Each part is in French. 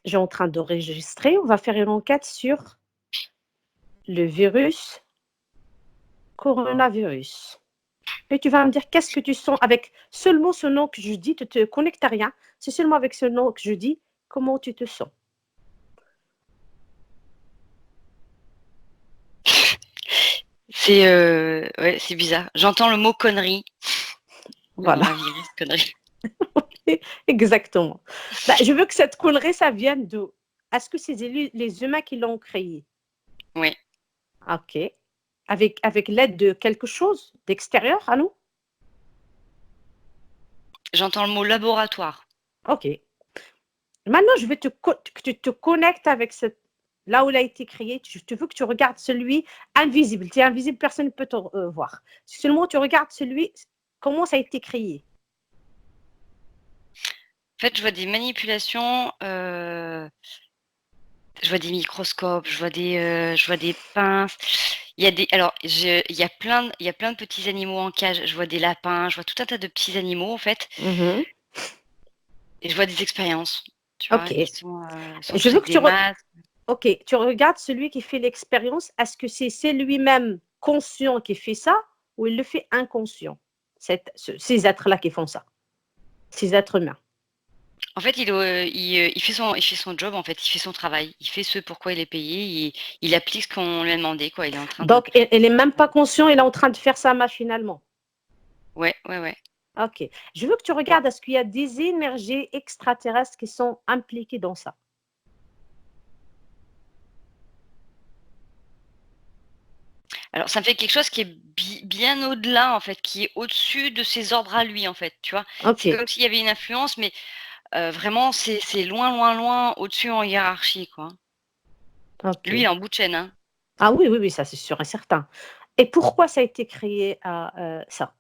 J'ai en train d'enregistrer. On va faire une enquête sur le virus coronavirus. Et tu vas me dire qu'est-ce que tu sens avec seulement ce nom que je dis, tu te connectes à rien. C'est seulement avec ce nom que je dis, comment tu te sens. Ouais, c'est bizarre. J'entends le mot connerie. Voilà, Coronavirus, connerie. exactement. Bah, je veux que cette connerie, ça vienne d'où? Est-ce que c'est les humains qui l'ont créé? Oui. Ok. Avec l'aide de quelque chose d'extérieur à nous? J'entends le mot laboratoire. Ok. Maintenant, je veux que tu te connectes avec là où il a été créé. Je veux que tu regardes celui invisible. Tu es invisible, personne ne peut te voir. Seulement, tu regardes celui, comment ça a été créé. En fait, je vois des manipulations, je vois des microscopes, je vois des pinces. Il y a il y a plein de petits animaux en cage. Je vois des lapins, je vois tout un tas de petits animaux, en fait, Mhm. et je vois des expériences, tu vois? Ok. Qui sont Je sous veux que des masques. ok, tu regardes celui qui fait l'expérience. Est-ce que c'est lui-même conscient qui fait ça ou il le fait inconscient? Ces êtres-là qui font ça, ces êtres humains. En fait, il fait son job, en fait, il fait son travail. Il fait ce pourquoi il est payé, il applique ce qu'on lui a demandé, quoi. Il est en train de Donc, il n'est même pas conscient, il est en train de faire ça machinalement. ouais, ouais, ouais. Ok. Je veux que tu regardes, est-ce qu'il y a des énergies extraterrestres qui sont impliquées dans ça? Alors ça me fait quelque chose qui est bien au-delà, en fait, qui est au-dessus de ses ordres à lui, en fait, tu vois? Ok, C'est comme s'il y avait une influence, mais vraiment c'est loin, loin, loin au-dessus en hiérarchie, quoi. Lui, il ok. est en bout de chaîne, hein. Ah oui, oui, oui, ça c'est sûr et certain. Et pourquoi ça a été créé ça?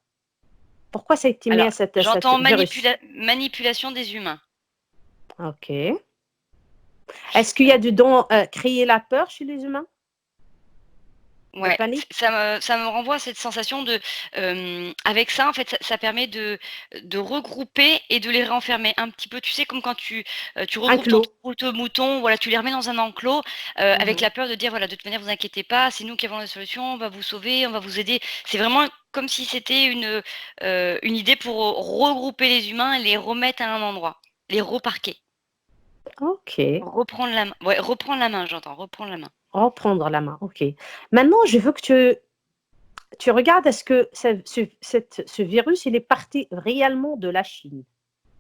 Pourquoi ça a été mis Alors, à cette j'entends virus? manipulation des humains. Ok. Est-ce qu'il y a dedans créer la peur chez les humains? De Ouais, panique? ça me renvoie à cette sensation de, avec ça, en fait, ça permet de regrouper et de les renfermer un petit peu. Tu sais, comme quand tu Un regroupes ton clos? troupeau de moutons, voilà, tu les remets dans un enclos, avec Mhm. la peur de dire: «Voilà, de toute manière, vous inquiétez pas, c'est nous qui avons la solution, on va vous sauver, on va vous aider». C'est vraiment comme si c'était une idée pour regrouper les humains et les remettre à un endroit, les reparquer, Ok. reprendre la main. Ouais, reprendre la main, j'entends, reprendre la main. Reprendre la main, ok. Maintenant, je veux que tu regardes, est-ce que ce virus, il est parti réellement de la Chine?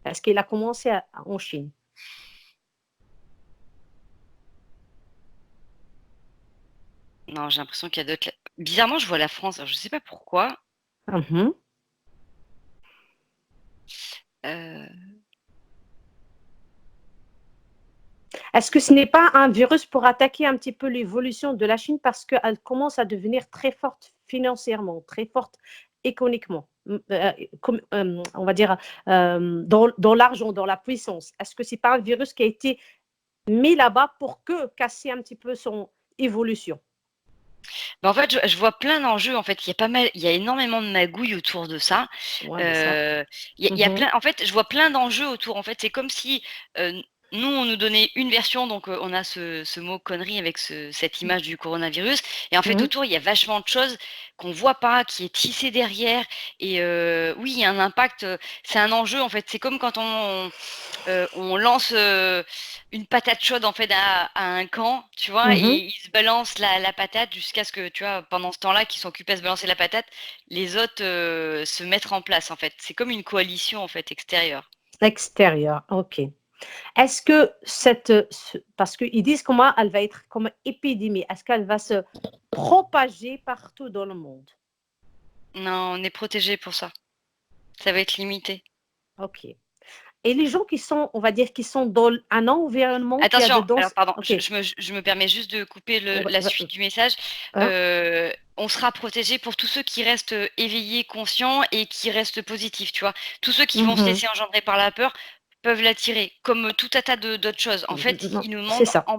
Est-ce qu'il a commencé en Chine? Non, j'ai l'impression qu'il y a d'autres bizarrement, je vois la France, alors je sais pas pourquoi. Mhm. Heu, Est-ce que ce n'est pas un virus pour attaquer un petit peu l'évolution de la Chine parce qu'elle commence à devenir très forte financièrement, très forte économiquement, on va dire dans l'argent, dans la puissance? Est-ce que ce n'est pas un virus qui a été mis là-bas pour casser un petit peu son évolution? Bah, en fait, je vois plein d'enjeux, en fait. Il y a énormément de magouilles autour de ça. Ouais, mais ça. Heu, il y a Mhm, plein en fait, je vois plein d'enjeux autour. En fait, c'est comme si, nous, on nous donnait une version, donc on a ce mot connerie avec cette image du coronavirus et en fait, mhm, autour, il y a vachement de choses qu'on voit pas, qui est tissé derrière et oui, il y a un impact, c'est un enjeu, en fait. C'est comme quand on lance, une patate chaude en fait à un camp, tu vois? Et mhm. ils se balancent la patate jusqu'à ce que, tu vois, pendant ce temps-là qu'ils sont occupés à se balancer la patate, les autres, se mettre en place en fait. C'est comme une coalition en fait extérieure. Extérieur, ok. Est-ce que parce qu'ils disent comment elle va être comme épidémie, est-ce qu'elle va se propager partout dans le monde? Non, on est protégé pour ça. Ça va être limité. Ok. Et les gens qui sont, on va dire, qui sont dans un environnement qui a Attention, dedans, alors pardon, ok, je me permets juste de couper on va- la va- suite du message. hein, On sera protégé pour tous ceux qui restent, éveillés, conscients et qui restent positifs, tu vois? Tous ceux qui vont se mhm, laisser engendrer par la peur peuvent l'attirer, comme, tout un tas d'autres choses. En fait, non, ils nous c'est demandent ça.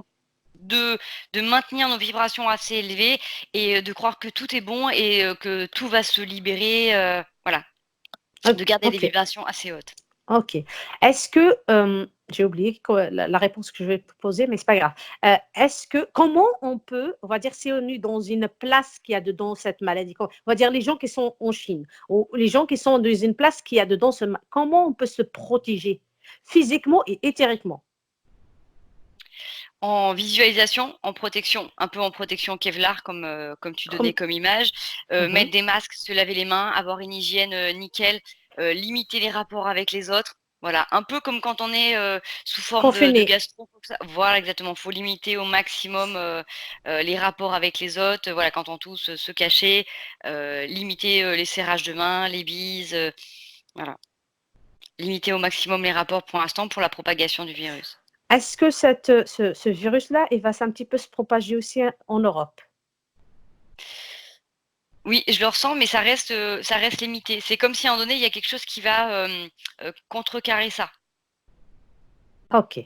de maintenir nos vibrations assez élevées et de croire que tout est bon et que tout va se libérer, voilà, de garder des Ok, vibrations assez hautes. ok. Est-ce que J'ai oublié la réponse que je vais te poser, mais c'est pas grave. Comment on peut, on va dire, si on est dans une place qui a dedans cette maladie, on va dire les gens qui sont en Chine, ou les gens qui sont dans une place qui a dedans comment on peut se protéger physiquement et éthériquement? En visualisation, en protection, un peu en protection Kevlar comme tu donnais Comme, comme image, Mhm. mettre des masques, se laver les mains, avoir une hygiène, nickel, limiter les rapports avec les autres. Voilà, un peu comme quand on est, sous forme de Confiné. gastro comme ça. Voilà, exactement, faut limiter au maximum, les rapports avec les autres, voilà, quand on tousse, se cacher, limiter, les serrages de main, les bises, voilà. Limiter au maximum les rapports pour l'instant pour la propagation du virus. Est-ce que ce virus-là, il va un petit peu se propager aussi en Europe? Oui, je le ressens, mais ça reste limité. C'est comme si à un moment donné, il y a quelque chose qui va, contrecarrer ça. OK.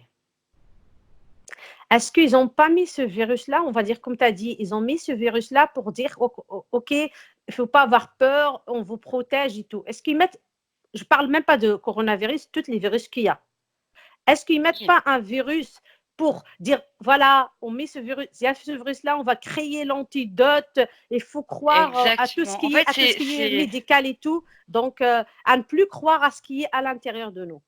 Est-ce qu'ils n'ont pas mis ce virus-là, on va dire comme tu as dit, ils ont mis ce virus-là pour dire: OK, il ne faut pas avoir peur, on vous protège et tout». Est-ce qu'ils mettent je ne parle même pas de coronavirus, tous les virus qu'il y a. Est-ce qu'ils ne mettent Oui, pas un virus pour dire: «Voilà, on met ce virus il y a ce virus-là, on va créer l'antidote, il faut croire, exactement. En fait, à tout ce qui est médical et tout, donc à ne plus croire à ce qui est à l'intérieur de nous».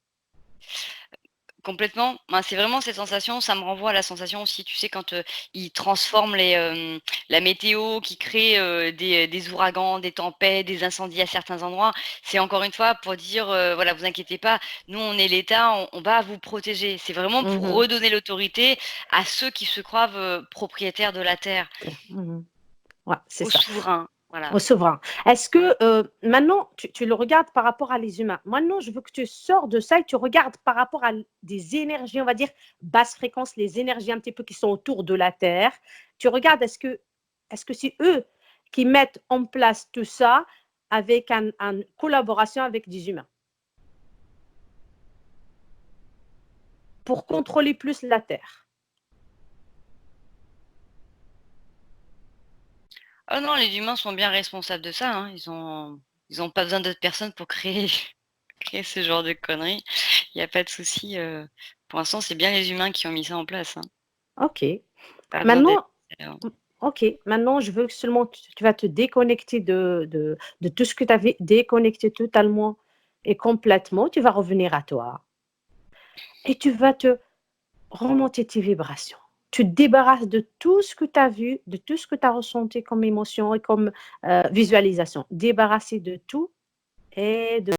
complètement. Ben, c'est vraiment cette sensation, ça me renvoie à la sensation aussi, tu sais, quand, ils transforment la météo, qui crée, des ouragans, des tempêtes, des incendies à certains endroits. C'est encore une fois pour dire, voilà: «Vous inquiétez pas, nous on est l'État, on va vous protéger». C'est vraiment pour Mmh. redonner l'autorité à ceux qui se croient, propriétaires de la terre, Mmh. Ouais, c'est aux ça. souverains, voilà. Au souverain. Est-ce que, maintenant tu le regardes par rapport à les humains. Maintenant, je veux que tu sors de ça et tu regardes par rapport à des énergies, on va dire, basse fréquence, les énergies un petit peu qui sont autour de la Terre. Tu regardes, est-ce que c'est eux qui mettent en place tout ça avec un collaboration avec des humains pour contrôler plus la Terre? Ah non, les humains sont bien responsables de ça, hein. Ils ont pas besoin d'autres personnes pour créer créer ce genre de conneries. Il y a pas de souci, pour l'instant, c'est bien les humains qui ont mis ça en place, hein. OK. Pas besoin d'être Maintenant OK. Maintenant, je veux que seulement tu vas te déconnecter de tout ce que tu avais déconnecté totalement et complètement. Tu vas revenir à toi et tu vas te remonter tes vibrations. Tu te débarrasses de tout ce que tu as vu, de tout ce que tu as ressenti comme émotion et comme, visualisation. Débarrasser de tout et de